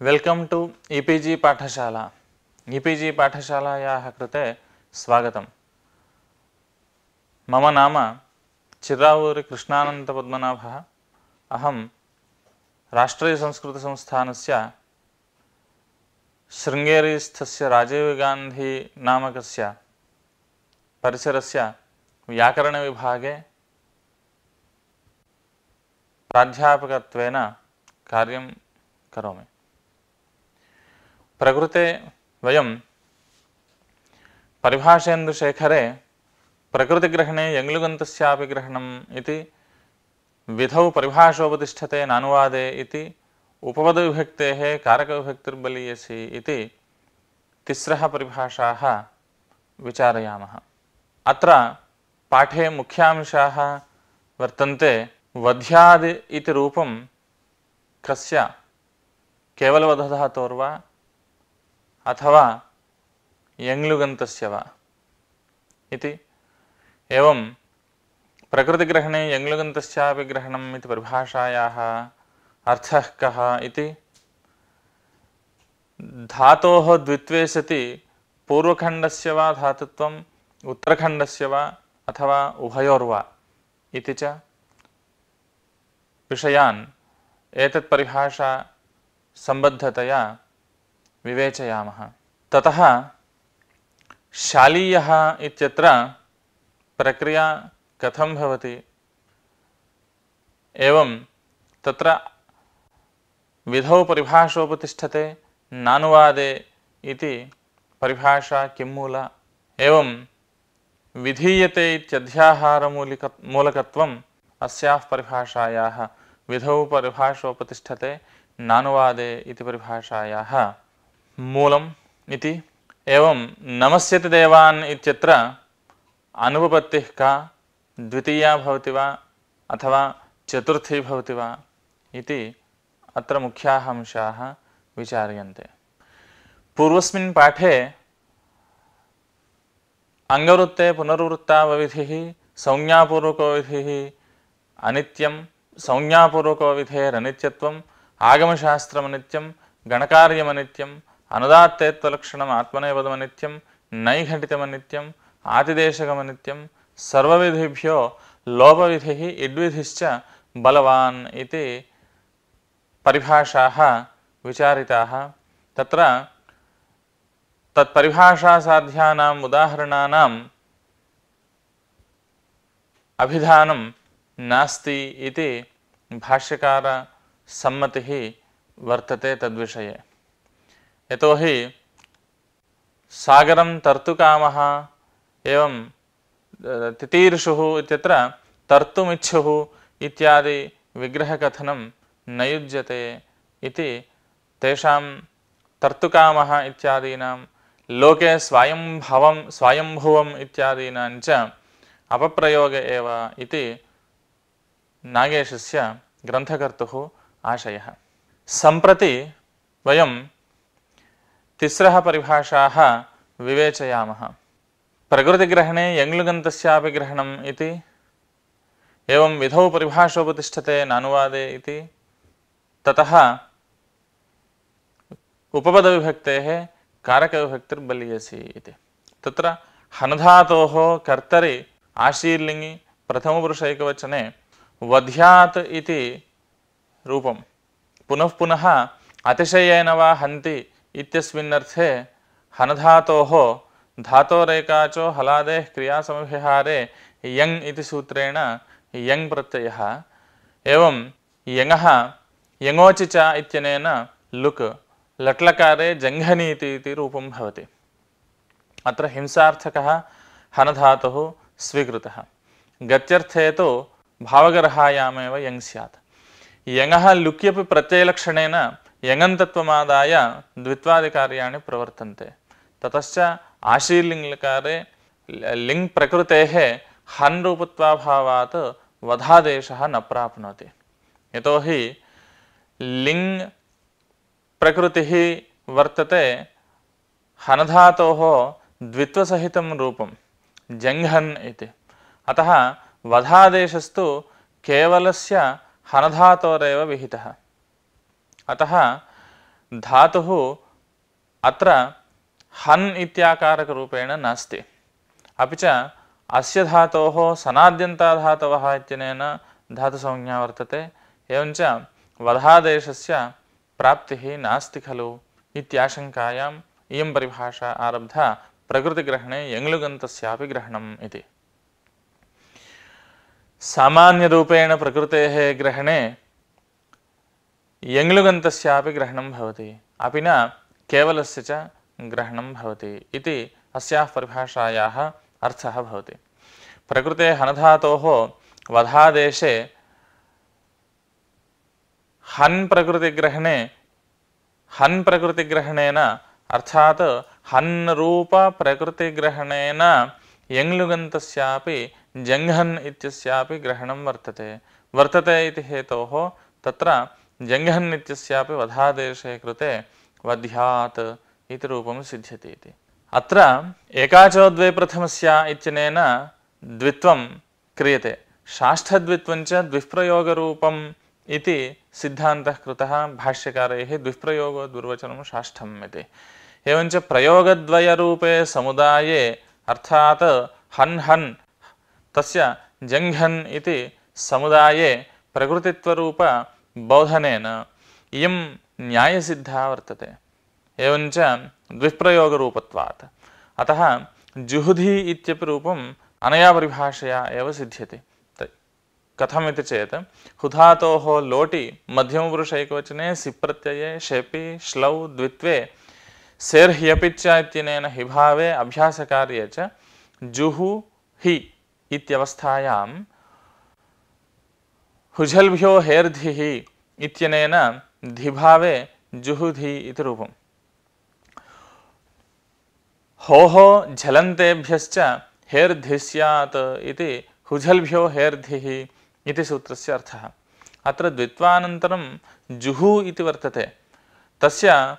Welcome two e-PG पाठशाला। E-PG पाठशालायाः कृते स्वागतम्। मम नाम चिरावूरि कृष्णानन्दपद्मनाभः। अहं राष्ट्रीयसंस्कृतसंस्थानस्य शृङ्गेरीस्थस्य राजीवगान्धी नामकस्य परिसरस्य व्याकरणविभागे प्राध्यापकत्वेन कार्यं करोमि। प्रकृते वयं परिभाषेन्दुशेखरे प्रकृतिग्रहणे यङ्लुगन्तस्यापि ग्रहणम् इति विधौ परिभाषोपतिष्ठते नानुवादे इति उपपदविभक्तेः कारकविभक्तिर्बलीयसी इति तिस्रः परिभाषाः विचारयामः। अत्र पाठे मुख्यांशाः वर्तन्ते। वध्यादि इति रूपं कस्य केवलवधधातोर्वा अथवा यङ्लुगन्तस्य वा इति। एवं प्रकृतिग्रहणे यङ्लुगन्तस्यापि ग्रहणम् इति परिभाषायाः अर्थः कः इति। धातोः द्वित्वे सति पूर्वखण्डस्य वा धातुत्वम् उत्तरखण्डस्य वा अथवा उभयोर्वा इति च विषयान् एतत् परिभाषा सम्बद्धतया विवेचयामः। ततः शालीयः इत्यत्र प्रक्रिया कथं भवति, एवं तत्र विधौ परिभाषोपतिष्ठते नानुवादे इति परिभाषा किं मूला, एवं विधीयते इत्यध्याहारमूलकत्वम् अस्याः परिभाषायाः विधौ परिभाषोपतिष्ठते नानुवादे इति परिभाषायाः मूलम् इति। एवं नमस्यति देवान् इत्यत्र अनुपपत्तिः का, द्वितीया भवति वा अथवा चतुर्थी भवति वा इति अत्र मुख्याः अंशाः विचार्यन्ते। पूर्वस्मिन् पाठे अंगवृत्ते पुनर्वृत्तावविधिः, संज्ञापूर्वको विधिः अनित्यं, संज्ञापूर्वको विधेरनित्यत्वम्, आगमशास्त्रमनित्यं, गणकार्यमनित्यम्, अनुदात्तेत्वलक्षणम् आत्मनेपदमनित्यं, नैघटितमनित्यम्, आतिदेशकमनित्यं, सर्वविधिभ्यो लोपविधिः इड्विधिश्च बलवान् इति परिभाषाः विचारिताः। तत्र तत्परिभाषासाध्यानाम् उदाहरणानाम् अभिधानं नास्ति इति भाष्यकारसम्मतिः वर्तते तद्विषये। यतोहि सागरं तर्तुकामः एवं तितीर्षुः इत्यत्र तर्तुमिच्छुः इत्यादि विग्रहकथनं न युज्यते इति तेषां तर्तुकामः इत्यादीनां लोके स्वायम्भुवम् इत्यादीनां च अपप्रयोग एव इति नागेशस्य ग्रन्थकर्तुः आशयः। सम्प्रति वयं तिस्रः परिभाषाः विवेचयामः। प्रकृतिग्रहणे यङ्लुगन्तस्यापि ग्रहणम् इति, एवं विधौ परिभाषोपतिष्ठते नानुवादे इति, ततः उपपदविभक्तेः कारकविभक्तिर्बलीयसी इति। तत्र हनधातोः कर्तरि आशीर्लिङ्गि प्रथमपुरुषैकवचने वध्यात् इति रूपं पुनः पुनः अतिशयेन वा हन्ति इत्यस्मिन्नर्थे हनधातोः धातोरेकाचो हलादेः क्रियासमभिहारे यङ् इति सूत्रेण यङ् प्रत्ययः, एवं यङः यङोचि च इत्यनेन लुक् लट्लकारे जङ्घनीति इति रूपं भवति। अत्र हिंसार्थकः हनधातुः स्वीकृतः। गत्यर्थे तु भावगर्हायामेव यङ् स्यात्। यङः लुक्यपि प्रत्ययलक्षणेन यङन्तत्वमादाय द्वित्वादिकार्याणि प्रवर्तन्ते। ततश्च आशीर्लिङ्लकारे लिङ् प्रकृतेः हन् रूपत्वाभावात् वधादेशः न प्राप्नोति। यतोहि लिङ् प्रकृतिः वर्तते हनधातोः द्वित्वसहितं रूपं जङ्घन् इति। अतः वधादेशस्तु केवलस्य हनधातोरेव विहितः। अतः धातुः अत्र हन् इत्याकारकरूपेण नास्ति। अपि च अस्य धातोः सनाद्यन्ताधातवः इत्यनेन धातुसंज्ञा वर्तते। एवञ्च वधादेशस्य प्राप्तिः नास्ति खलु इत्याशङ्कायाम् इयं परिभाषा आरब्धा प्रकृतिग्रहणे यङ्लुगन्तस्यापि ग्रहणम् इति। सामान्यरूपेण प्रकृतेः ग्रहणे यङ्लुगन्तस्यापि ग्रहणं भवति, अपि न केवलस्य च ग्रहणं भवति इति अस्याः परिभाषायाः अर्थः भवति। प्रकृतेः हनधातोः वधादेशे हन् प्रकृतिग्रहणेन अर्थात् हन् रूप प्रकृतिग्रहणेन यङ्लुगन्तस्यापि जङ्घन् इत्यस्यापि ग्रहणं वर्तते इति हेतोः तत्र जङ्घन् इत्यस्यापि वधादेशे कृते वध्यात् इति रूपं सिद्ध्यति इति। अत्र एकाचो द्वे प्रथमस्य इत्यनेन द्वित्वं क्रियते, षाष्ठद्वित्वं च द्विप्रयोगरूपम् इति सिद्धान्तः कृतः भाष्यकारैः। द्विप्रयोगो दुर्वचनं षाष्ठम् इति। एवञ्च प्रयोगद्वयरूपे समुदाये अर्थात् हन् हन् तस्य जङ्घन् इति समुदाये प्रकृतित्वरूपबोधनेन इयं न्यायसिद्धा वर्तते। एवञ्च द्विप्रयोगरूपत्वात् अतः जुहुधि इत्यपि रूपम् अनया परिभाषया एव सिद्ध्यति। कथमिति चेत् हुधातोः लोटि मध्यमपुरुषैकवचने सिप्रत्यये शेपि श्लौ द्वित्वे सेर्ह्यपिच्च इत्यनेन हिभावे अभ्यासकार्ये च जुहु हि इत्यवस्थायां हुझल्भ्यो हेर्धिः इत्यनेन धिभावे जुहुधि इति रूपम्। होः झलन्तेभ्यश्च हेर्धि स्यात् इति हुझल्भ्यो हेर्धिः इति सूत्रस्य अर्थः। अत्र द्वित्वानन्तरं जुहु इति वर्तते, तस्य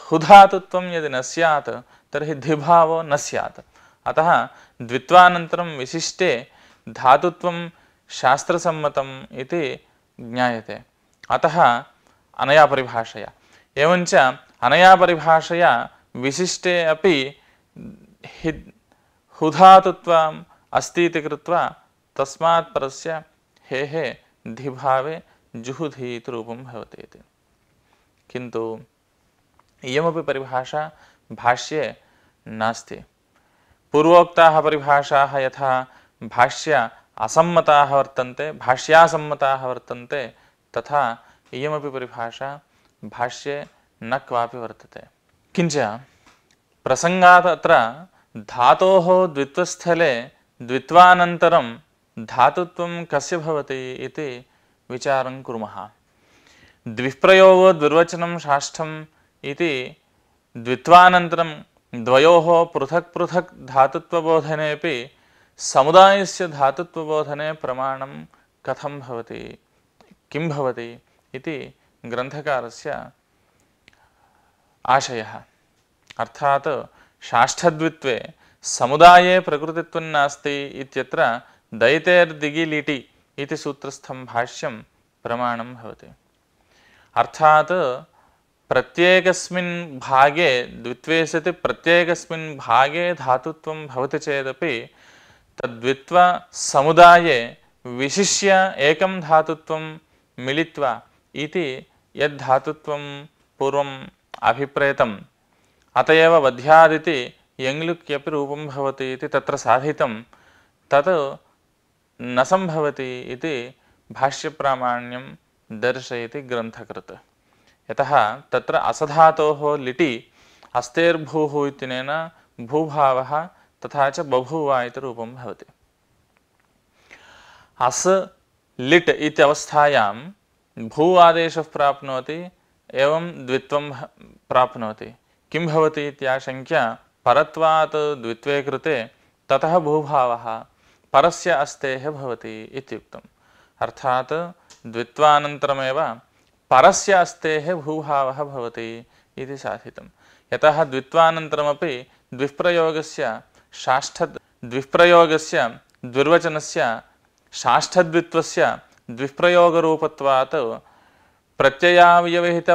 हुधातुत्वं यदि न स्यात् तर्हि धिभावो न स्यात्। अतः द्वित्वानन्तरं विशिष्टे धातुत्वं शास्त्रसम्मतम् इति ज्ञायते। अतः अनया परिभाषया एवञ्च अनया परिभाषया विशिष्टे अपि हुधातुत्वम् अस्ति इति कृत्वा तस्मात् परस्य हेः धिभावे जुहुधि इति रूपं भवति इति। किन्तु इयमपि परिभाषा भाष्ये नास्ति। पूर्वोक्ताः परिभाषाः यथा भाष्य असम्मताः वर्तन्ते, भाष्यासम्मताः वर्तन्ते, तथा इयमपि परिभाषा भाष्ये न क्वापि वर्तते। किञ्च प्रसङ्गात् अत्र धातोः द्वित्वस्थले द्वित्वानन्तरं धातुत्वं कस्य भवति इति विचारं कुर्मः। द्विप्रयोगो दुर्वचनं षाष्ठम् इति द्वित्वानन्तरं द्वयोः पृथक् पृथक् धातुत्वबोधनेपि समुदायस्य धातुत्वबोधने प्रमाणं कथं भवति, किं भवति इति ग्रन्थकारस्य आशयः। अर्थात् षाष्ठद्वित्वे समुदाये प्रकृतित्वं नास्ति इत्यत्र दैतेर्दिगिलिटि इति सूत्रस्थं भाष्यं प्रमाणं भवति। अर्थात् प्रत्येकस्मिन् भागे द्वित्वे सति प्रत्येकस्मिन् भागे धातुत्वं भवति चेदपि तद्वित्व समुदाये विशिष्य एकं धातुत्वं मिलित्वा इति यद्धातुत्वं पूर्वम् अभिप्रेतम् अत एव वध्यादिति यङ्लुक्यपि रूपं भवति इति तत्र साधितं, तत् न सम्भवति इति भाष्यप्रामाण्यं दर्शयति ग्रन्थकृत्। यतः तत्र असधातोः लिटि अस्तेर्भूः इत्यनेन भूभावः तथा च बभूव इति रूपं भवति। अस् लिट् इत्यवस्थायां भू आदेशः प्राप्नोति, एवं द्वित्वं प्राप्नोति। किं भवति इत्याशङ्क्य परत्वात् द्वित्वे कृते ततः भूभावः परस्य अस्तेः भवति इत्युक्तम्। अर्थात् द्वित्वानन्तरमेव परस्य अस्तेः भूभावः भवति इति साधितं। यतः द्वित्वानन्तरमपि द्विप्रयोगस्य द्विर्वचनस्य षाष्ठद्वित्वस्य द्विप्रयोगरूपत्वात् प्रत्ययावयवहित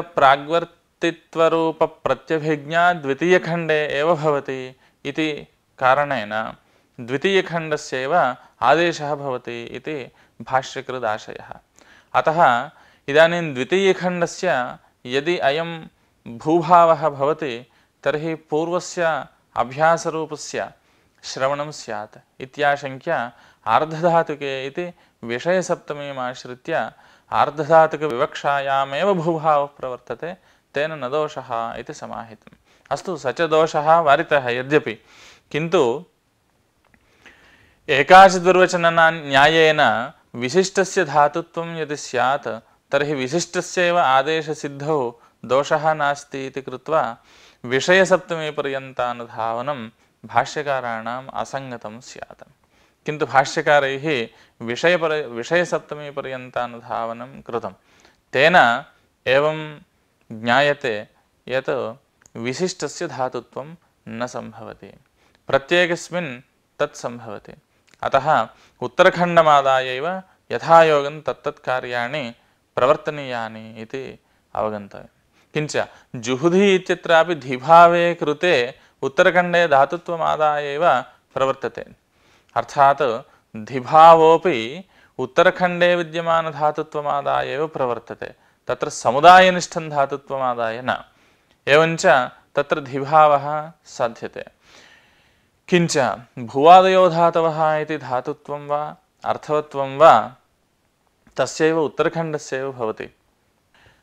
कर्तृत्वरूपप्रत्यभिज्ञा द्वितीयखण्डे एव भवति इति कारणेन द्वितीयखण्डस्यैव आदेशः भवति इति भाष्यकृदाशयः। अतः इदानीं द्वितीयखण्डस्य यदि अयं भूभावः भवति तर्हि पूर्वस्य अभ्यासरूपस्य श्रवणं स्यात् इत्याशङ्क्य आर्धधातुके इति विषयसप्तमीमाश्रित्य आर्धधातुकविवक्षायामेव भूभावः प्रवर्तते, तेन न दोषः इति समाहितम्। अस्तु, स च दोषः वारितः यद्यपि, किन्तु एकाचदुर्वचनना न्यायेन विशिष्टस्य धातुत्वं यदि स्यात् तर्हि विशिष्टस्यैव आदेशसिद्धौ दोषः नास्ति इति कृत्वा विषयसप्तमीपर्यन्तानुधावनं भाष्यकाराणाम् असङ्गतं स्यात्। किन्तु भाष्यकारैः विषयसप्तमीपर्यन्तानुधावनं कृतं, तेन एवं ज्ञायते यत् विशिष्टस्य धातुत्वं न सम्भवति, प्रत्येकस्मिन् तत् सम्भवति। अतः उत्तरखण्डमादायैव यथायोगं तत्तत् कार्याणि प्रवर्तनीयानि इति अवगन्तव्यम्। किञ्च जुहुधि इत्यत्रापि धिभावे कृते उत्तरखण्डे धातुत्वमादाय एव प्रवर्तते, अर्थात् धिभावोऽपि उत्तरखण्डे विद्यमानधातुत्वमादाय एव प्रवर्तते, तत्र समुदायनिष्ठं धातुत्वमादाय न। एवञ्च तत्र धिभावः साध्यते। किञ्च भुवादयो धातवः इति धातुत्वं वा अर्थवत्वं वा तस्यैव उत्तरखण्डस्यैव भवति।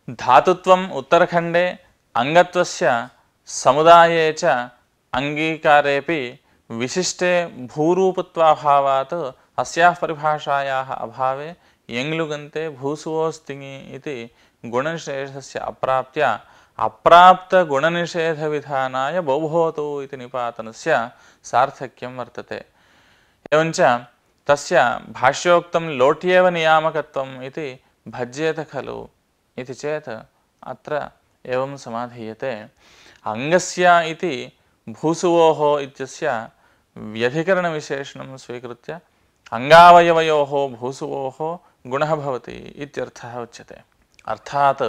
धातुत्वम् उत्तरखण्डे अङ्गत्वस्य समुदाये च अङ्गीकारेपि विशिष्टे भूरूपत्वाभावात् अस्याः परिभाषायाः अभावे यङ्लुगन्ते भूसुवोस्तिङि इति गुणनिषेधस्य अप्राप्त्या अप्राप्तगुणनिषेधविधानाय बौभौतौ इति निपातनस्य सार्थक्यं वर्तते। एवञ्च तस्य भाष्योक्तं लोट्येव नियामकत्वम् इति भज्येत खलु इति चेत् अत्र एवं समाधीयते। अङ्गस्य इति भूसुवोः इत्यस्य व्यधिकरणविशेषणं स्वीकृत्य अङ्गावयवयोः भूसुवोः गुणः भवति इत्यर्थः उच्यते। अर्थात्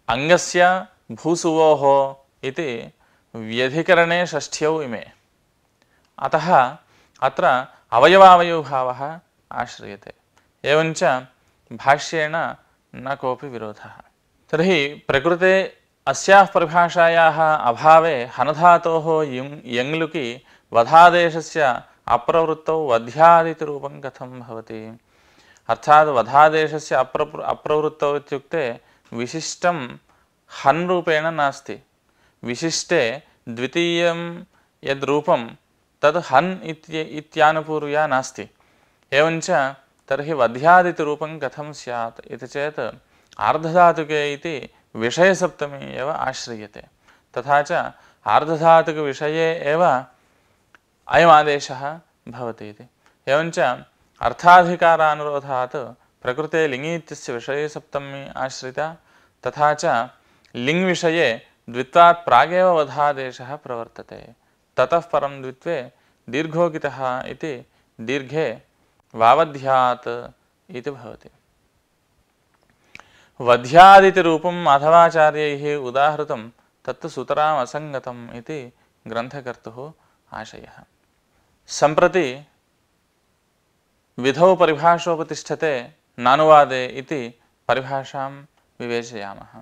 अङ्गस्य भूसुवोः इति व्यधिकरणे षष्ठ्यौ इमे, अतः अत्र अवयवावयवभावः आश्रियते। एवञ्च भाष्येण न कोऽपि विरोधः। तर्हि प्रकृते अस्याः परिभाषायाः अभावे हनधातोः यङ्लुकि वधादेशस्य अप्रवृत्तौ वध्यादितिरूपं कथं भवति? अर्थात् वधादेशस्य अप्रवृत्तौ इत्युक्ते विशिष्टं हन् रूपेण नास्ति, विशिष्टे द्वितीयं यद् रूपं तद् हन् इत्यानुपूर्व्या नास्ति। एवञ्च तर्हि वध्यादितिरूपं कथं स्यात् इति चेत् आर्धधातुके इति विषयसप्तमी एव आश्रियते, तथा च आर्धधातुकविषये एव अयमादेशः भवति इति। एवञ्च अर्थाधिकारानुरोधात् प्रकृते लिङि इत्यस्य विषयसप्तमी आश्रिता, तथा च लिङ् विषये द्वित्वात् प्रागेव वधादेशः प्रवर्तते, ततः परं द्वित्वे दीर्घोगितः इति दीर्घे वावध्यात् इति भवति। वध्यादितिरूपं माधवाचार्यैः उदाहृतं तत्तु सुतराम् असङ्गतम् इति ग्रन्थकर्तुः आशयः। सम्प्रति विधौ परिभाषोपतिष्ठते नानुवादे इति परिभाषां विवेचयामः।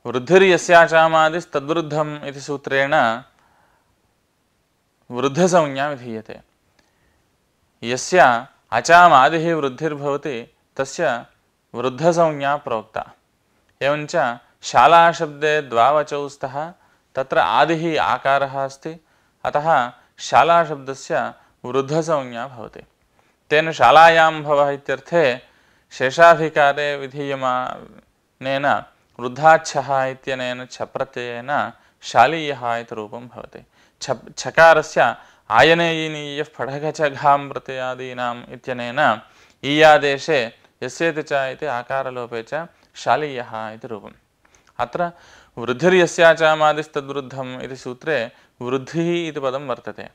वृद्धिर्यस्याचामादिस्तद्वृद्धम् इति सूत्रेण वृद्धसंज्ञा विधीयते। यस्य अचामादिः वृद्धिर्भवति तस्य वृद्धसंज्ञा प्रोक्ता। एवञ्च शालाशब्दे द्वावचौ स्तः, तत्र आदिः आकारः अस्ति, अतः शालाशब्दस्य वृद्धसंज्ञा भवति। तेन शालायां भवः इत्यर्थे शेषाधिकारे विधीयमानेन वृद्धाच्छः इत्यनेन छप्रत्ययेन शालीयः इति रूपं भवति। छकारस्य आयनेयीनीयः फढघचघां प्रत्ययादीनाम् इत्यनेन ईयादेशे यस्येति च इति आकारलोपे च शालीयः इति रूपम्। अत्र वृद्धिर्यस्याचामादिस्तद्वृद्धम् इति सूत्रे वृद्धिः इति पदं वर्तते,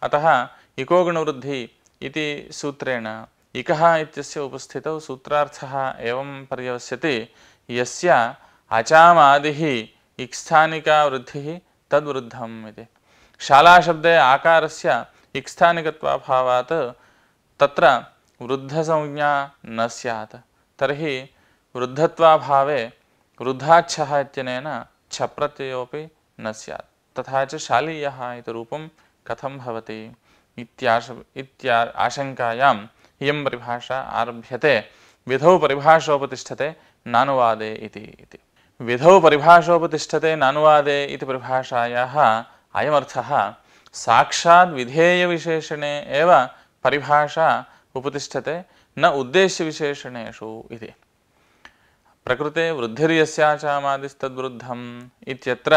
अतः इकोगुणवृद्धि इति सूत्रेण इकः इत्यस्य उपस्थितौ सूत्रार्थः एवं पर्यवस्यति। यस्य अचामादिः इक्स्थानिका वृद्धिः तद्वृद्धम् इति। शालाशब्दे आकारस्य इक्स्थानिकत्वाभावात् तत्र वृद्धसंज्ञा न स्यात्। तर्हि वृद्धत्वाभावे वृद्धाच्छः इत्यनेन छप्रत्ययोऽपि न स्यात्। तथा च शालीयः इति रूपं कथं भवति आशङ्कायाम् इयं परिभाषा आरभ्यते। विधौ परिभाषोपतिष्ठते नानुवादे इति। विधौ परिभाषोपतिष्ठते नानुवादे इति परिभाषायाः अयमर्थः साक्षात् विधेयविशेषणे एव परिभाषा उपतिष्ठते न उद्देश्यविशेषणेषु इति। प्रकृते वृद्धिर्यस्याचामादिस्तद्वृद्धम् इत्यत्र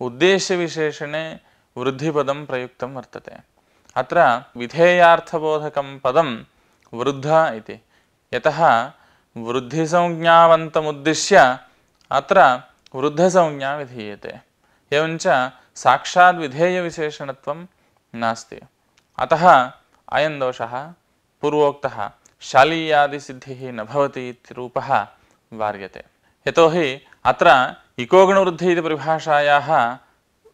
उद्देश्यविशेषणे वृद्धिपदं प्रयुक्तं वर्तते। अत्र विधेयार्थबोधकं पदं वृद्ध इति। यतः वृद्धिसंज्ञावन्तमुद्दिश्य अत्र वृद्धसंज्ञा विधीयते। एवञ्च साक्षात् विधेयविशेषणत्वं नास्ति। अतः अयं दोषः पूर्वोक्तः शालीयादिसिद्धिः न भवति इत्यरूपः वार्यते। यतोहि अत्र इकोगुणवृद्धिः इति परिभाषायाः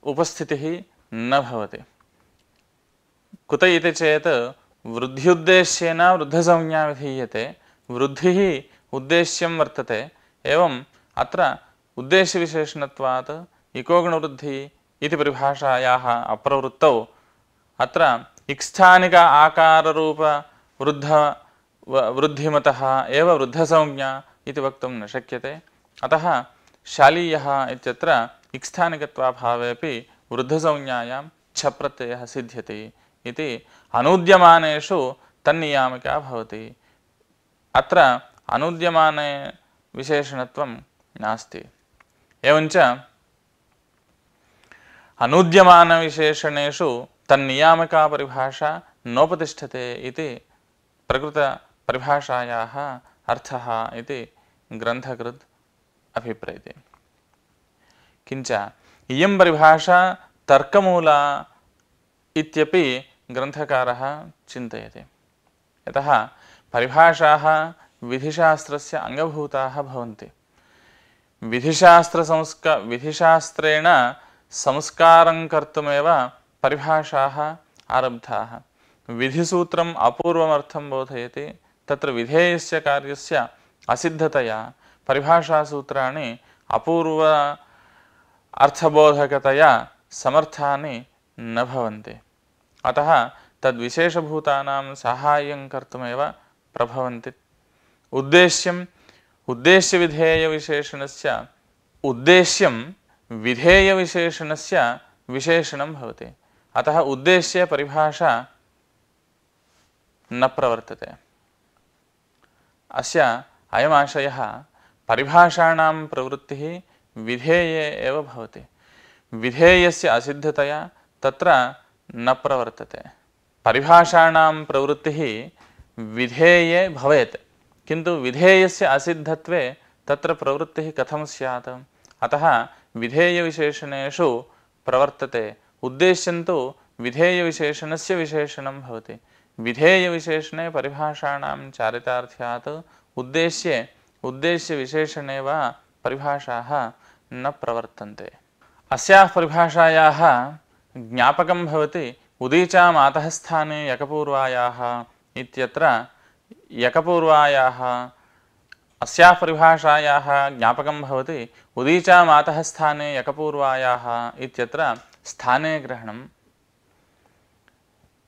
उपस्थितिः न भवति। कुत इति चेत् वृद्ध्युद्देश्येन वृद्धसंज्ञा विधीयते। वृद्धिः उद्देश्यं वर्तते। एवम् अत्र उद्देश्यविशेषणत्वात् इकोगुणवृद्धिः इति परिभाषायाः अप्रवृत्तौ अत्र इक्स्थानिक आकाररूप वृद्धिमतः एव वृद्धसंज्ञा इति वक्तुं न शक्यते। अतः शालीयः इत्यत्र इक्स्थानिकत्वाभावेपि वृद्धसंज्ञायां छप्रत्ययः सिद्ध्यति इति अनुद्यमानेषु तन्नियामिका भवति। अत्र अनुद्यमाने विशेषणत्वं नास्ति। एवञ्च अनुद्यमानविशेषणेषु तन्नियामका परिभाषा नोपतिष्ठते इति प्रकृतपरिभाषायाः अर्थः इति ग्रन्थकृत् अभिप्रैति। किञ्च इयं परिभाषा तर्कमूला इत्यपि ग्रन्थकारः चिन्तयति। यतः परिभाषाः विधिशास्त्रस्य अङ्गभूताः भवन्ति। विधिशास्त्रेण संस्कारं कर्तुमेव परिभाषाः आरब्धाः। विधिसूत्रम् अपूर्वमर्थं बोधयति। तत्र विधेयस्य कार्यस्य असिद्धतया परिभाषासूत्राणि अपूर्व अर्थबोधकतया समर्थानि न भवन्ति। अतः तद्विशेषभूतानां साहाय्यं कर्तुमेव प्रभवन्ति। उद्देश्यं विधेयविशेषणस्य विशेषणं भवति। अतः उद्देश्ये परिभाषा न प्रवर्तते। अस्य अयमाशयः परिभाषाणां प्रवृत्तिः विधेये एव भवति। विधेयस्य असिद्धतया तत्र न प्रवर्तते। परिभाषाणां प्रवृत्तिः विधेये भवेत्, किन्तु विधेयस्य असिद्धत्वे तत्र प्रवृत्तिः कथं स्यात्? अतः विधेयविशेषणेषु प्रवर्तते। उद्देश्यं तु विधेयविशेषणस्य विशेषणं भवति। विधेयविशेषणे परिभाषाणां चारितार्थ्यात् उद्देश्यविशेषणे वा परिभाषाः न प्रवर्तन्ते। अस्याः परिभाषायाः ज्ञापकं भवति उदीचा मातः स्थाने यकपूर्वायाः इत्यत्र यकपूर्वायाः अस्याः परिभाषायाः ज्ञापकं भवति उदीचा मातः स्थाने यकपूर्वायाः इत्यत्र स्थाने ग्रहणम्।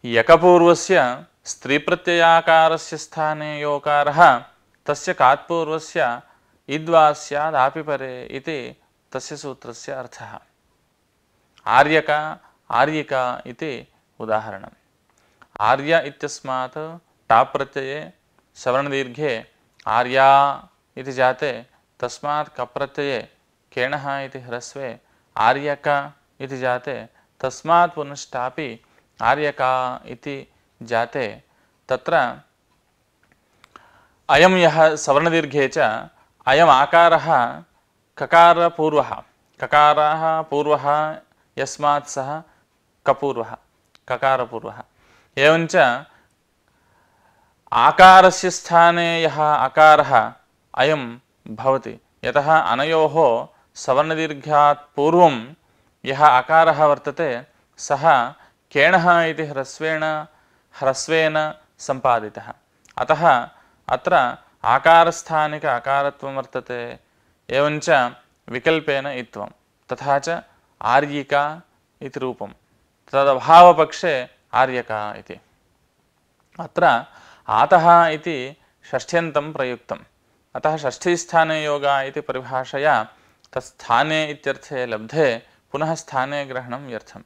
यकपूर्वस्य स्त्रीप्रत्ययाकारस्य स्थाने योकारः तस्य कात्पूर्वस्य इद्वा स्यादापि परे इति तस्य सूत्रस्य अर्थः। आर्यिका इति उदाहरणम्। आर्य इत्यस्मात् टाप् प्रत्यये सवर्णदीर्घे आर्या इति जाते, तस्मात् कप्रत्यये केणः इति ह्रस्वे आर्यक इति जाते, तस्मात् पुनश्चापि आर्यका इति जाते। तत्र अयं यः सवर्णदीर्घे च अयम् आकारः ककारपूर्वः, ककारः पूर्वः यस्मात् सः कपूर्वः, ककारपूर्वः। एवञ्च आकारस्य स्थाने यः अकारः अयं भवति यतः अनयोः सवर्णदीर्घ्यात् पूर्वं यः आकारः वर्तते सः केणः इति ह्रस्वेन सम्पादितः। अतः अत्र आकारस्थानिक अकारत्वं वर्तते, एवञ्च विकल्पेन इत्वं, तथा च आर्यिका इति रूपं, तदभावपक्षे आर्यका इति। अत्र आतः इति षष्ठ्यन्तं प्रयुक्तम्, अतः षष्ठीस्थाने योगा इति परिभाषया तत्स्थाने इत्यर्थे लब्धे पुनः स्थाने ग्रहणं व्यर्थम्।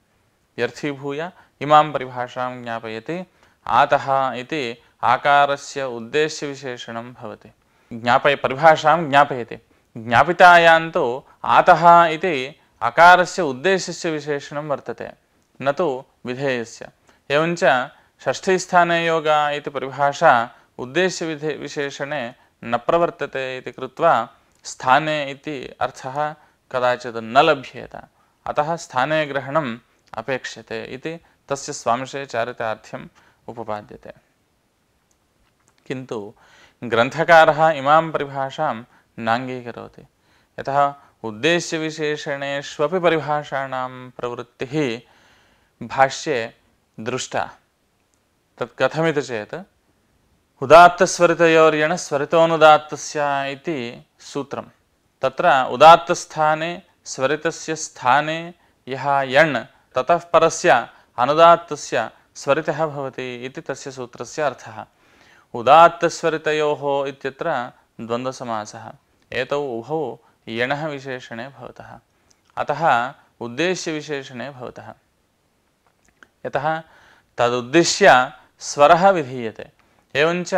व्यर्थीभूय इमां परिभाषां ज्ञापयति। आतः इति आकारस्य उद्देश्यविशेषणं भवति। परिभाषां ज्ञापयति। ज्ञापितायां तु आतः इति अकारस्य उद्देश्यस्य विशेषणं वर्तते, न तु विधेयस्य। एवञ्च षष्ठीस्थाने योगा इति परिभाषा उद्देश्यविशेषणे न प्रवर्तते इति कृत्वा स्थाने इति अर्थः कदाचित् न लभ्येत। अतः स्थाने ग्रहणम् अपेक्ष्यते इति तस्य स्वांशे चारितार्थ्यम् उपपाद्यते। किन्तु ग्रन्थकारः इमां परिभाषां नाङ्गीकरोति, यतः उद्देश्यविशेषणेष्वपि परिभाषाणां प्रवृत्तिः भाष्ये दृष्टा। तत् कथमिति चेत् उदात्तस्वरितयोर्यणः स्वरितोनुदात्तस्य इति सूत्रं। तत्र उदात्तस्थाने स्वरितस्य स्थाने यः यण् ततः परस्य अनुदात्तस्य स्वरितः भवति इति तस्य सूत्रस्य अर्थः। उदात्तस्वरितयोः इत्यत्र द्वन्द्वसमासः, एतौ उभौ यणः विशेषणे भवतः, अतः उद्देश्यविशेषणे भवतः। यतः तदुद्दिश्य स्वरः विधीयते। एवञ्च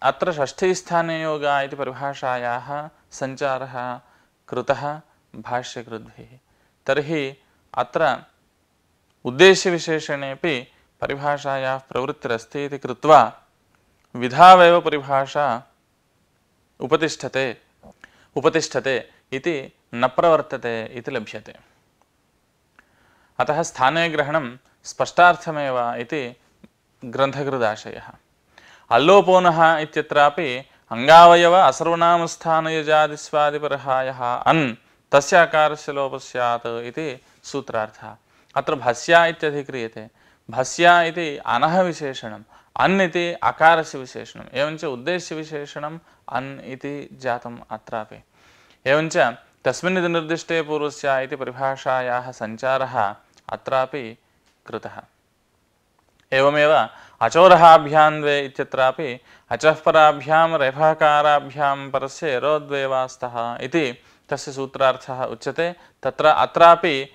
अत्र षष्ठीस्थाने योगा इति परिभाषायाः सञ्चारः कृतः भाष्यकृद्भिः। तर्हि अत्र उद्देश्यविशेषणेपि परिभाषायाः प्रवृत्तिरस्ति इति कृत्वा विधावेव परिभाषा उपतिष्ठते इति न प्रवर्तते इति लभ्यते। अतः स्थाने ग्रहणं स्पष्टार्थमेव इति ग्रन्थकृदाशयः। अल्लोपोनः इत्यत्रापि अंगावयव असर्वनामस्थानयजादिस्वादिपरहायः अन् तस्य आकारस्य लोपः स्यात् इति सूत्रार्थः। अत्र भस्या इत्यधिक्रियते। भस्या इति अनः विशेषणम्, अन् इति आकारस्य विशेषणम्, एवञ्च उद्देश्यविशेषणम् अन् इति जातम् अत्रापि। एवञ्च तस्मिन् निर्दिष्टे पूर्वस्य इति परिभाषायाः सञ्चारः अत्रापि कृतः। एवमेव अचोरहाभ्यां द्वे इत्यत्रापि अचः पराभ्यां रेफाकाराभ्यां परस्य यरोद्वे वा स्तः इति तस्य सूत्रार्थः उच्यते। तत्र अत्रापि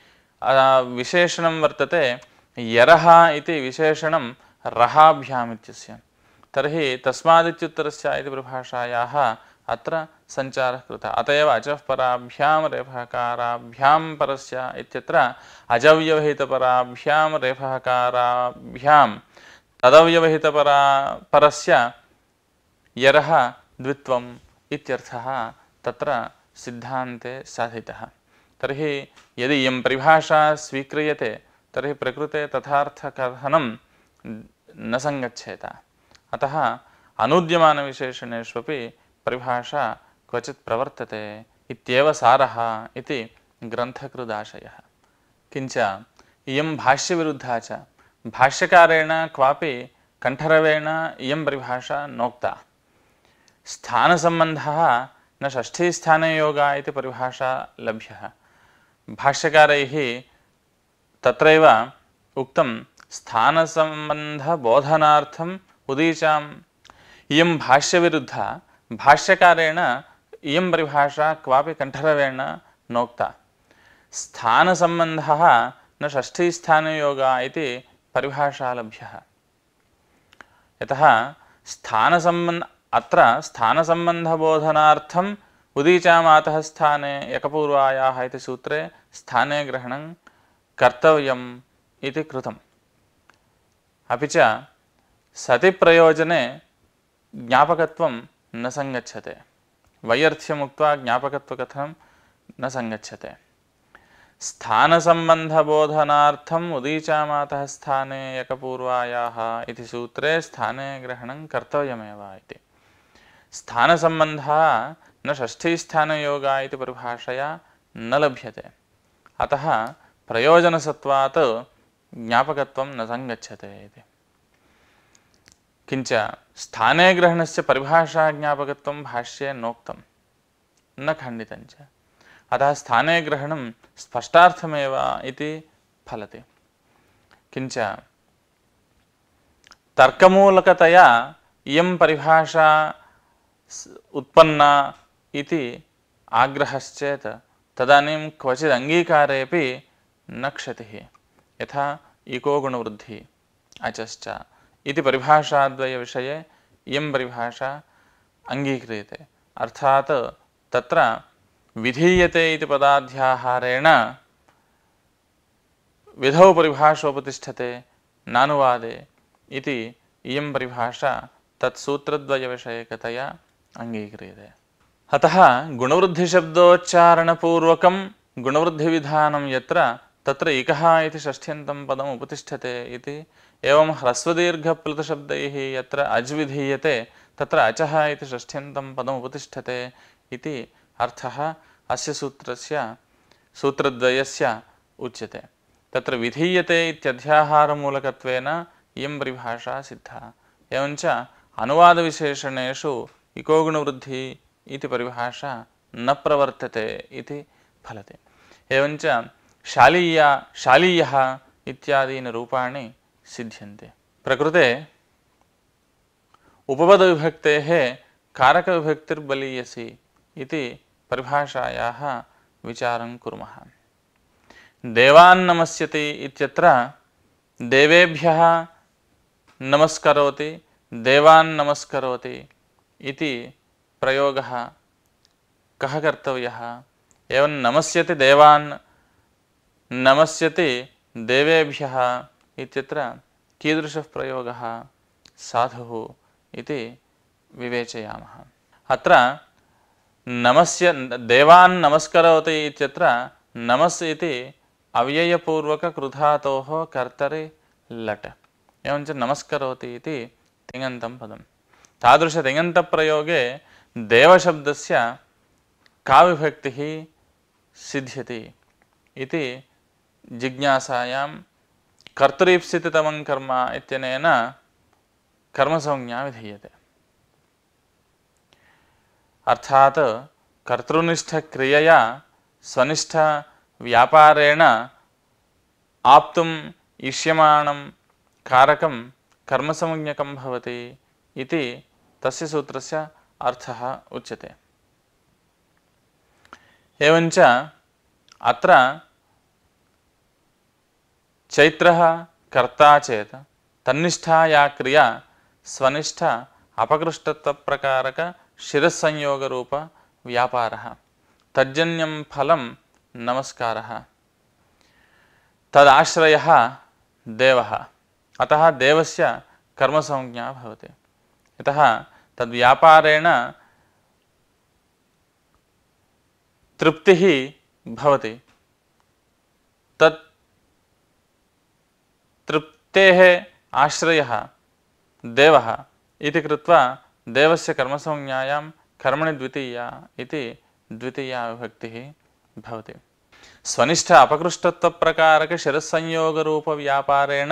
विशेषणं वर्तते यरः इति विशेषणं रहाभ्याम् इत्यस्य। तर्हि तस्मादित्युत्तरस्य इति परिभाषायाः अत्र सञ्चारः कृतः। अत एव अचः पराभ्यां रेफकाराभ्यां परस्य इत्यत्र अजव्यवहितपराभ्यां रेफकाराभ्यां तदव्यवहितपरस्य यरः द्वित्वम् इत्यर्थः तत्र सिद्धान्ते साधितः। तर्हि यदि इयं परिभाषा स्वीक्रियते तर्हि प्रकृते तथार्थकथनं न सङ्गच्छेत। अतः अनूद्यमानविशेषणेष्वपि परिभाषा क्वचित् प्रवर्तते इत्येव सारः इति ग्रन्थकृदाशयः। किञ्च इयं भाष्यविरुद्धा च भाष्यकारेण क्वापि कण्ठरवेण इयं परिभाषा नोक्ता। स्थानसम्बन्धः न षष्ठीस्थाने योगा इति परिभाषा लभ्यः। भाष्यकारैः तत्रैव उक्तं स्थानसम्बन्धबोधनार्थम् उदीचाम्। इयं भाष्यविरुद्धा भाष्यकारेण इयं परिभाषा क्वापि कण्ठरवेण नोक्ता। स्थानसम्बन्धः न षष्ठीस्थाने योगा इति परिभाषा लभ्यः। यतः अत्र स्थानसम्बन्धबोधनार्थम् उदीचामातः स्थाने एकपूर्वायाः इति सूत्रे स्थाने ग्रहणं कर्तव्यम् इति कृतम्। अपि च सति प्रयोजने ज्ञापकत्वं न सङ्गच्छते। वैयर्थ्यमुक्त्वा ज्ञापकत्वकथनं न सङ्गच्छते। स्थानसम्बन्धबोधनार्थम् उदीचामातः स्थाने एकपूर्वायाः इति सूत्रे स्थाने ग्रहणं कर्तव्यमेव इति। स्थानसम्बन्धः न षष्ठीस्थानयोगा इति परिभाषया न लभ्यते। अतः प्रयोजनसत्वात् ज्ञापकत्वं न सङ्गच्छते इति। किञ्च स्थाने ग्रहणस्य परिभाषा ज्ञापकत्वं भाष्ये नोक्तं न खण्डितं च। अतः स्थाने ग्रहणं स्पष्टार्थमेव इति फलति। किञ्च तर्कमूलकतया इयं परिभाषा उत्पन्ना इति आग्रहश्चेत् तदानीं क्वचिद् अङ्गीकारेपि न क्षतिः। यथा इको गुणवृद्धिः अचश्च इति परिभाषाद्वयविषये इयं परिभाषा अङ्गीक्रियते। अर्थात् तत्र विधीयते इति पदाध्याहारेण विधौ परिभाषोपतिष्ठते नानुवादे इति इयं परिभाषा तत्सूत्रद्वयविषयकतया अङ्गीक्रियते। अतः गुणवृद्धिशब्दोच्चारणपूर्वकं गुणवृद्धिविधानं यत्र तत्र इकः इति षष्ठ्यन्तं पदम् उपतिष्ठते इति, एवं ह्रस्वदीर्घप्लुतशब्दैः यत्र अज् विधीयते तत्र अचः इति षष्ठ्यन्तं पदम् उपतिष्ठते इति अर्थः अस्य सूत्रद्वयस्य उच्यते। तत्र विधीयते इत्यध्याहारमूलकत्वेन इयं परिभाषा सिद्धा। एवञ्च अनुवादविशेषणेषु इको गुणवृद्धिः इति परिभाषा न प्रवर्तते इति फलते। एवञ्च शालीयः इत्यादीनि रूपाणि सिद्ध्यन्ते। प्रकृते उपपदविभक्तेः कारकविभक्तिर्बलीयसी इति परिभाषायाः विचारं कुर्मः। देवान् नमस्यति इत्यत्र देवेभ्यः नमस्करोति, देवान् नमस्करोति इति प्रयोगः कः कर्तव्यः? एवं नमस्यति देवान्, नमस्यति देवेभ्यः इत्यत्र कीदृशः प्रयोगः साधुः इति विवेचयामः। अत्र देवान् नमस्करोति इत्यत्र नमस् इति अव्ययपूर्वककृधातोः कर्तरि लट्, एवञ्च नमस्करोति इति तिङन्तं पदं। तादृशतिङन्तप्रयोगे देवशब्दस्य का विभक्तिः सिद्ध्यति इति जिज्ञासायां कर्तरीप्सिततमं कर्म इत्यनेन कर्मसंज्ञा विधीयते। अर्थात् कर्तृनिष्ठक्रियया स्वनिष्ठव्यापारेण आप्तुम् इष्यमाणं कारकं कर्मसंज्ञकं भवति इति तस्य सूत्रस्य अर्थः उच्यते। एवञ्च अत्र चैत्रः कर्ता चेत् तन्निष्ठा या क्रिया स्वनिष्ठ अपकृष्टत्वप्रकारक शिरस्संयोगरूपव्यापारः, तज्जन्यं फलं नमस्कारः, तदाश्रयः देवः। अतः देवस्य कर्मसंज्ञा भवति। यतः तद्व्यापारेण तृप्तिः भवति, तत् तृप्तेः आश्रयः देवः इति कृत्वा देवस्य कर्मसंज्ञायां कर्मणि द्वितीया इति द्वितीया विभक्तिः भवति। स्वनिष्ठ अपकृष्टत्वप्रकारक शिरस्संयोगरूपव्यापारेण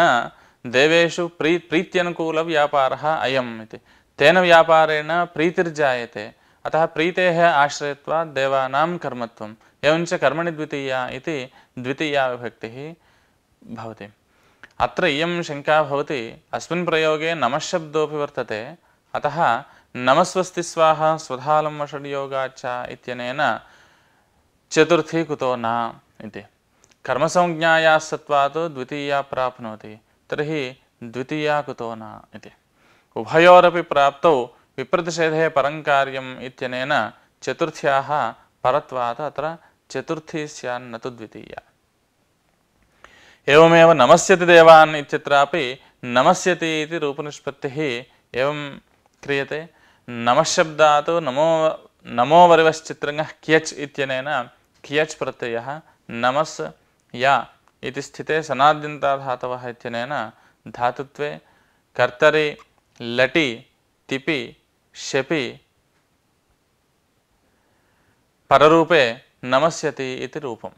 देवेषु प्रीत्यनुकूलव्यापारः अयम् इति। तेन व्यापारेण प्रीतिर्जायते, अतः प्रीतेः आश्रयत्वात् देवानां कर्मत्वम्, एवञ्च कर्मणि द्वितीया इति द्वितीया विभक्तिः भवति। अत्र इयं शङ्का भवति, अस्मिन् प्रयोगे नमःशब्दोऽपि वर्तते, अतः नमस्वस्ति स्वाहा स्वधालं वषड्योगाच्च इत्यनेन चतुर्थी कुतो न इति। कर्मसंज्ञायाः सत्त्वात् द्वितीया प्राप्नोति, तर्हि द्वितीया कुतो न इति। उभयोरपि प्राप्तौ विप्रतिषेधे परं कार्यम् इत्यनेन चतुर्थ्याः परत्वात् अत्र चतुर्थी स्यान्न तु द्वितीया। एवमेव नमस्यति देवान् इत्यत्रापि नमस्यति इति रूपनिष्पत्तिः एवं क्रियते। नमःशब्दात् नमो वरिवश्चित्रङः कियच् इत्यनेन कियच् प्रत्ययः नमस् या इति स्थिते सनाद्यन्ताधातवः इत्यनेन धातुत्वे कर्तरि लटि तिपि शपि पररूपे नमस्यति इति रूपम्।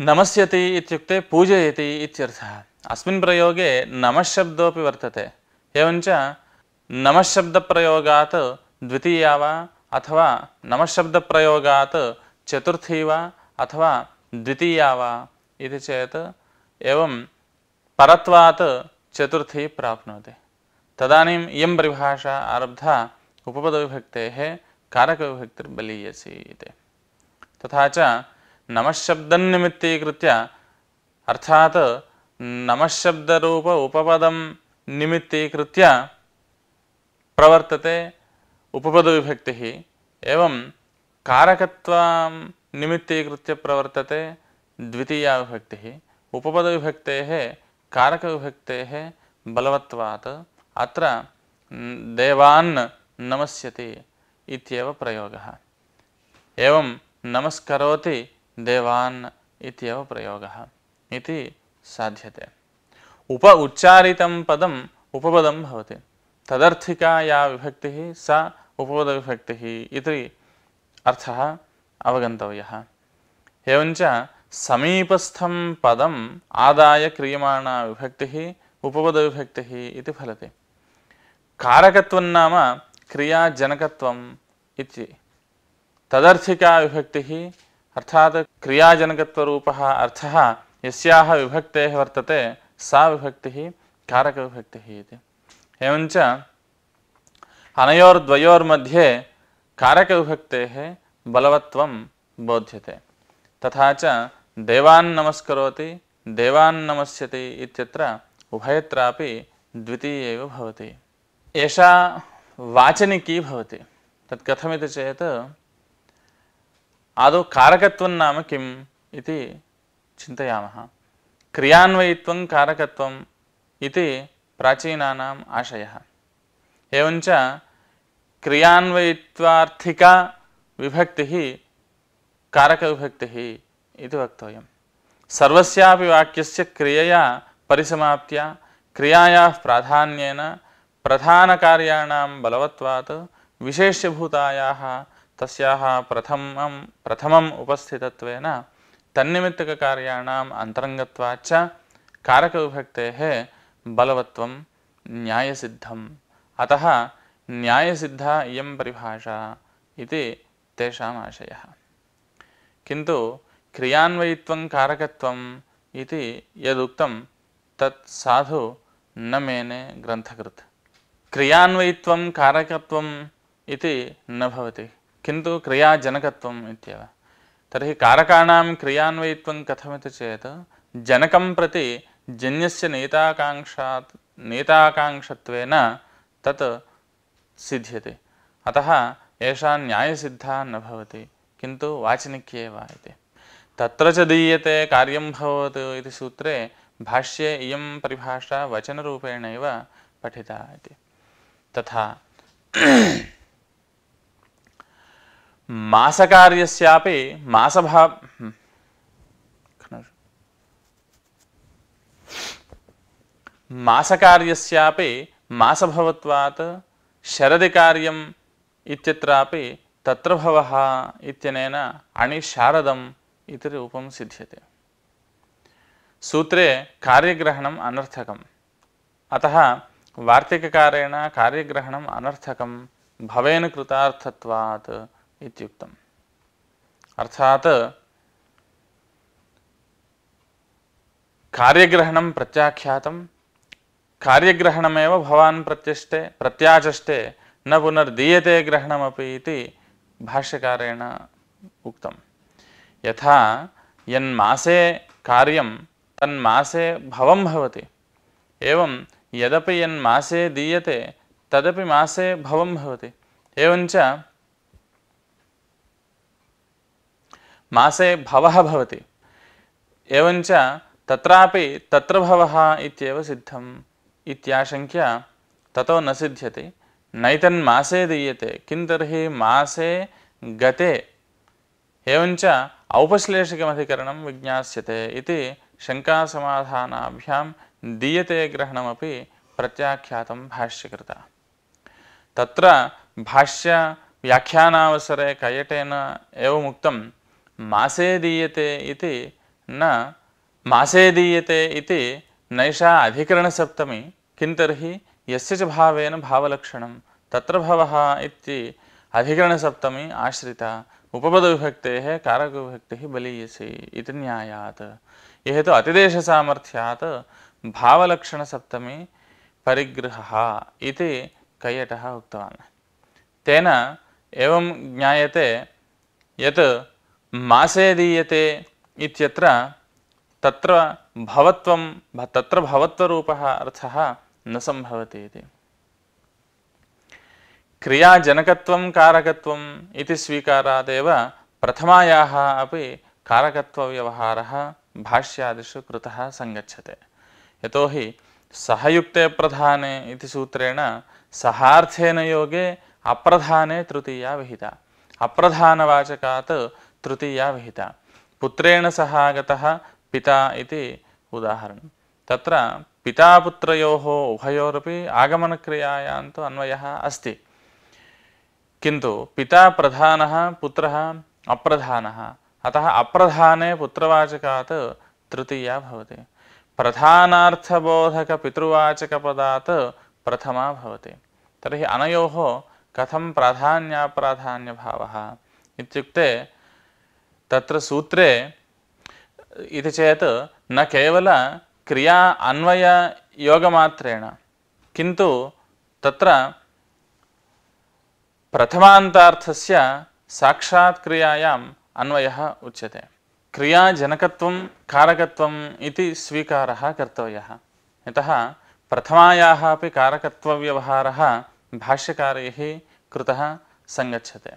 नमस्यति इत्युक्ते पूजयति इत्यर्थः। अस्मिन् प्रयोगे नमःशब्दोऽपि वर्तते। एवञ्च नमःशब्दप्रयोगात् द्वितीया वा अथवा नमःशब्दप्रयोगात् चतुर्थी वा अथवा द्वितीया वा इति चेत् एवं परत्वात् चतुर्थी प्राप्नोति। तदानीम् इयं परिभाषा आरब्धा उपपदविभक्तेः कारकविभक्तिर्बलीयसी इति। तथा च नमःशब्दन्निमित्तीकृत्य अर्थात् नमःशब्दरूप उपपदं निमित्तीकृत्य प्रवर्तते उपपदविभक्तिः, एवं कारकत्वं निमित्तीकृत्य प्रवर्तते द्वितीया विभक्तिः। उपपदविभक्तेः कारकविभक्तेः बलवत्वात् अत्र देवान् नमस्यति इत्येव प्रयोगः। एवं नमस्करोति देवान् इत्येव प्रयोगः इति साध्यते। उच्चारितं पदम् उपपदं भवति। तदर्थिका या विभक्तिः सा उपपदविभक्तिः इति अर्थः अवगन्तव्यः। एवञ्च समीपस्थं पदम् आदाय क्रियमाणा विभक्तिः उपपदविभक्तिः इति फलति। कारकत्वं नाम क्रियाजनकत्वम् इति। तदर्थिका विभक्तिः अर्थात् क्रियाजनकत्वरूपः अर्थः यस्याः विभक्तेः वर्तते सा विभक्तिः कारकविभक्तिः इति। एवञ्च अनयोर्द्वयोर्मध्ये कारकविभक्तेः बलवत्वं बोध्यते। तथा च देवान् नमस्करोति देवान् नमस्यति इत्यत्र उभयत्रापि द्वितीयैव भवति। एषा वाचनिकी भवति। तत् कथमिति चेत् आदौ कारकत्वं नाम किम् इति चिन्तयामः। क्रियान्वयित्वं कारकत्वम् इति प्राचीनानाम् आशयः। एवञ्च क्रियान्वयित्वार्थिका विभक्तिः कारकविभक्तिः इति वक्तव्यम्। सर्वस्यापि वाक्यस्य क्रियया परिसमाप्त्या क्रियायाः प्राधान्येन प्रधानकार्याणां बलवत्वात् विशेष्यभूतायाः तस्याः प्रथमम् उपस्थितत्वेन तन्निमित्तककार्याणाम् अन्तरङ्गत्वाच्च कारकविभक्तेः बलवत्वं न्यायसिद्धम्। अतः न्यायसिद्धा इयं परिभाषा इति तेषाम् आशयः। किन्तु क्रियान्वयित्वं कारकत्वम् इति यदुक्तं तत् साधु न मेने ग्रन्थकृत्। क्रियान्वयित्वं कारकत्वम् इति न भवति, किन्तु क्रियाजनकत्वम् इत्येव। तर्हि कारकाणां क्रियान्वयित्वं कथमिति चेत् जनकं प्रति जन्यस्य नेताकाङ्क्षत्वेन तत् सिद्ध्यति। अतः एषा न्यायसिद्धा न भवति, किन्तु वाचनिक्येव इति। तत्र च दीयते कार्यं भवतु इति सूत्रे भाष्ये इयं परिभाषा वचनरूपेणैव पठिता इति। तथा मासकार्यस्यापि मासभवत्वात् शरदि कार्यम् इत्यत्रापि तत्र भवः इत्यनेन अणिशारदम् इति रूपं सिद्ध्यते। सूत्रे कार्यग्रहणम् अनर्थकम्। अतः वार्तिककारेण कार्यग्रहणम् अनर्थकं भवेन कृतार्थत्वात् इत्युक्तम्। अर्थात् कार्यग्रहणं प्रत्याख्यातं, कार्यग्रहणमेव भवान् प्रत्याचष्टे न पुनर्दीयते ग्रहणमपि इति भाष्यकारेण उक्तं। यथा यन्मासे कार्यं तन्मासे भवं भवति, एवं यदपि यन्मासे दीयते तदपि मासे भवं भवति। एवञ्च मासे भवः भवति, एवञ्च तत्रापि तत्र भवः इत्येव सिद्धम् इत्याशङ्क्य ततो न सिद्ध्यति। नैतन्मासे दीयते किं तर्हि मासे गते, एवञ्च औपश्लेषिकमधिकरणं विज्ञास्यते इति शङ्कासमाधानाभ्यां दीयते ग्रहणमपि प्रत्याख्यातं भाष्यकृता। तत्र व्याख्यानावसरे कयटेन एवम् उक्तं मासे दीयते इति न मासे दीयते इति नैषा अधिकरणसप्तमी किं तर्हि यस्य च भावेन भावलक्षणं तत्र भवः इति अधिकरणसप्तमी आश्रिता उपपदविभक्तेः कारकविभक्तिः बलीयसी इति न्यायात्। यह तु अतिदेशसामर्थ्यात् भावलक्षणसप्तमी परिगृहः इति कैयटः उक्तवान्। तेन एवं ज्ञायते यत् मासे दीयते इत्यत्र तत्र भवत्वरूपः अर्थः न सम्भवति इति। क्रियाजनकत्वं कारकत्वम् इति स्वीकारादेव प्रथमायाः अपि कारकत्वव्यवहारः भाष्यादिषु कृतः सङ्गच्छते। यतोहि सहयुक्ते प्रधाने इति सूत्रेण सहार्थेन योगे अप्रधाने तृतीया विहिता, अप्रधानवाचकात् तृतीया विहिता। पुत्रेण सह आगतः पिता इति उदाहरणं। तत्र पितापुत्रयोः उभयोरपि आगमनक्रियायां तु अन्वयः अस्ति, किन्तु पिता प्रधानः पुत्रः अप्रधानः, अतः अप्रधाने पुत्रवाचकात् तृतीया भवति। प्रधानार्थबोधकपितृवाचकपदात् प्रथमा भवति। तर्हि अनयोः कथं प्राधान्याप्राधान्यभावः इत्युक्ते तत्र सूत्रे इति चेत् न केवल क्रिया अन्वययोगमात्रेण, किन्तु तत्र प्रथमान्तार्थस्य साक्षात् क्रियायाम् अन्वयः उच्यते। क्रियाजनकत्वं कारकत्वम् इति स्वीकारः कर्तव्यः। यतः प्रथमायाः अपि कारकत्वव्यवहारः भाष्यकारैः कृतः सङ्गच्छते।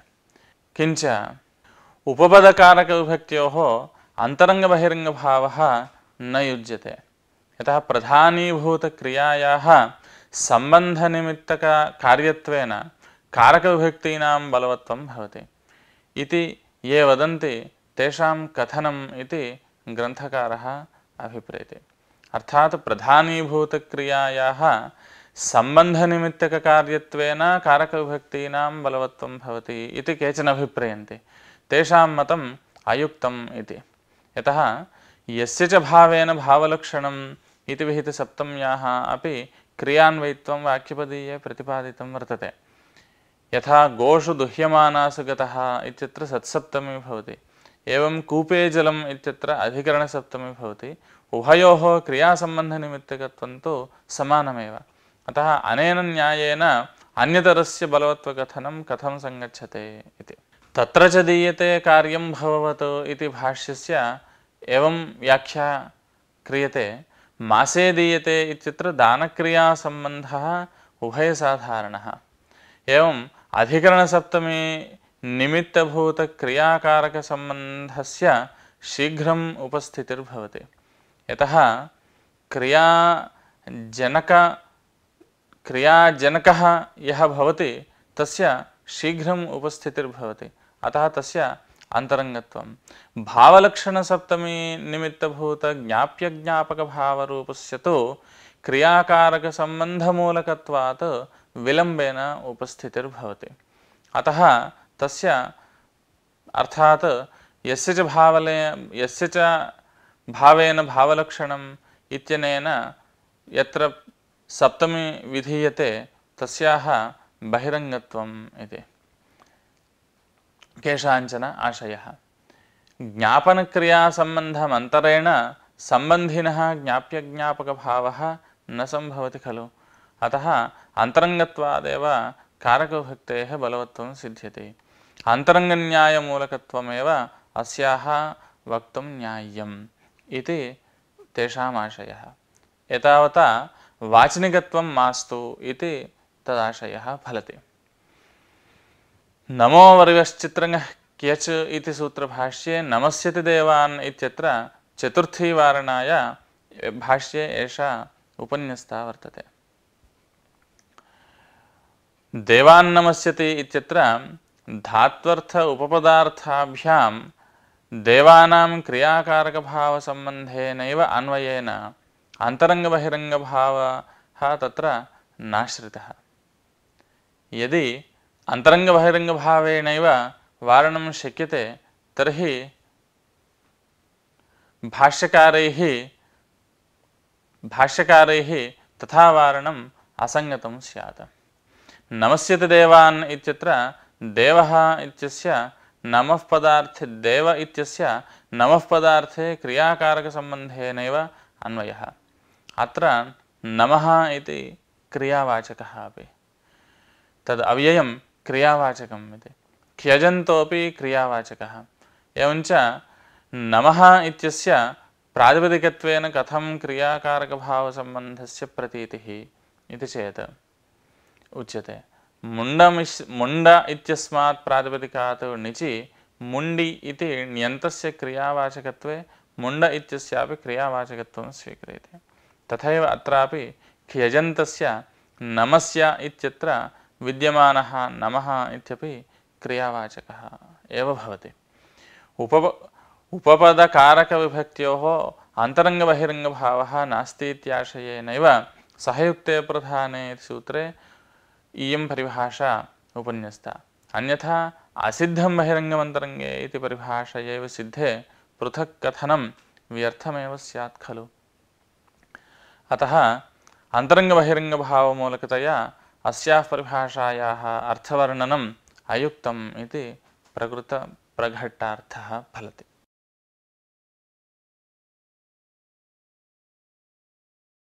किञ्च उपपदकारकविभक्त्योः अन्तरङ्गबहिरङ्गभावः न युज्यते। यतः प्रधानीभूतक्रियायाः सम्बन्धनिमित्तककार्यत्वेन कारकविभक्तीनां बलवत्वं भवति इति ये वदन्ति तेषां कथनम् इति ग्रन्थकारः अभिप्रेते। अर्थात् प्रधानीभूतक्रियायाः सम्बन्धनिमित्तककार्यत्वेन कारकविभक्तीनां बलवत्वं भवति इति केचन अभिप्रयन्ति। तेषां मतम् अयुक्तम् इति। यतः यस्य च भावेन भावलक्षणम् इति विहितसप्तम्याः अपि क्रियान्वयित्वं वाक्यपदीये प्रतिपादितं वर्तते। यथा गोषु दुह्यमानासु गतः इत्यत्र सत्सप्तमी भवति, एवं कूपे जलम् इत्यत्र अधिकरणसप्तमी भवति। उभयोः क्रियासम्बन्धनिमित्तकत्वं तु समानमेव। अतः अनेन न्यायेन अन्यतरस्य बलवत्वकथनं कथं सङ्गच्छते इति। तत्र च दीयते कार्यं भववत् इति भाष्यस्य एवं व्याख्या क्रियते। मासे दीयते इत्यत्र दानक्रियासम्बन्धः उभयसाधारणः। एवं अधिकरणसप्तमी निमित्तभूतक्रियाकारकसम्बन्धस्य शीघ्रम् उपस्थितिर्भवति। यतः क्रियाजनकः यः भवति तस्य शीघ्रम् उपस्थितिर्भवति, अतः तस्य अन्तरङ्गत्वं। भावलक्षणसप्तमी निमित्तभूतज्ञाप्यज्ञापकभावरूपस्य तु क्रियाकारकसम्बन्धमूलकत्वात् विलम्बेन उपस्थितिर्भवति। अतः तस्य अर्थात् यस्य च भावेन भावलक्षणम् इत्यनेन यत्र सप्तमी विधीयते तस्याः बहिरङ्गत्वम् इति केषाञ्चन आशयः। ज्ञापनक्रियासम्बन्धमन्तरेण सम्बन्धिनः ज्ञाप्यज्ञापकभावः न सम्भवति खलु। अतः अन्तरङ्गत्वादेव कारकविभक्तेः बलवत्वं सिद्ध्यति। अन्तरङ्गन्यायमूलकत्वमेव अस्याः वक्तुं न्याय्यम् इति तेषाम् आशयः। एतावता वाचनिकत्वं मास्तु इति तदाशयः फलति। नमो वर्गश्चित्रङ्गः क्यच् इति सूत्रभाष्ये नमस्यति देवान् इत्यत्र चतुर्थी वारणाय भाष्ये एषा उपन्यस्ता वर्तते। देवान् नमस्यति इत्यत्र धात्वर्थ उपपदार्थाभ्यां देवानां क्रियाकारकभावसम्बन्धेनैव अन्वयेन अन्तरङ्गबहिरङ्गभावः तत्र नाश्रितः। यदि अन्तरङ्गबहिरङ्गभावेनैव वारणं शक्यते तर्हि भाष्यकारैः तथा वारणम् असङ्गतं स्यात्। नमस्यति देवान् इत्यत्र देवः इत्यस्य नमः पदार्थे देव इत्यस्य नमः पदार्थे क्रियाकारकसम्बन्धेनैव अन्वयः। अत्र नमः इति क्रियावाचकः अपि तद् अव्ययं क्रियावाचकम् इति ख्यजन्तोऽपि क्रियावाचकः। एवञ्च नमः इत्यस्य प्रातिपदिकत्वेन कथं क्रियाकारकभावसम्बन्धस्य प्रतीतिः इति चेत् उच्यते। मुण्ड इत्यस्मात् प्रातिपदिकात् णिचि मुण्डि इति ण्यन्तस्य क्रियावाचकत्वे मुण्ड इत्यस्यापि क्रियावाचकत्वं स्वीक्रियते। तथैव अत्रापि ख्यजन्तस्य नमस्य इत्यत्र विद्यमानः नमः इत्यपि क्रियावाचकः एव भवति। उपपदकारकविभक्त्योः अन्तरङ्गबहिरङ्गभावः नास्ति इत्याशयेनैव सहयुक्ते प्रधाने सूत्रे इयं परिभाषा उपन्यस्ता। अन्यथा असिद्धं बहिरङ्गमन्तरङ्गे इति परिभाषयैव सिद्धे पृथक् कथनं व्यर्थमेव स्यात् खलु। अतः अन्तरङ्गबहिरङ्गभावमूलकतया अस्याः परिभाषायाः अर्थवर्णनम् अयुक्तम् इति प्रघट्टार्थः फलति।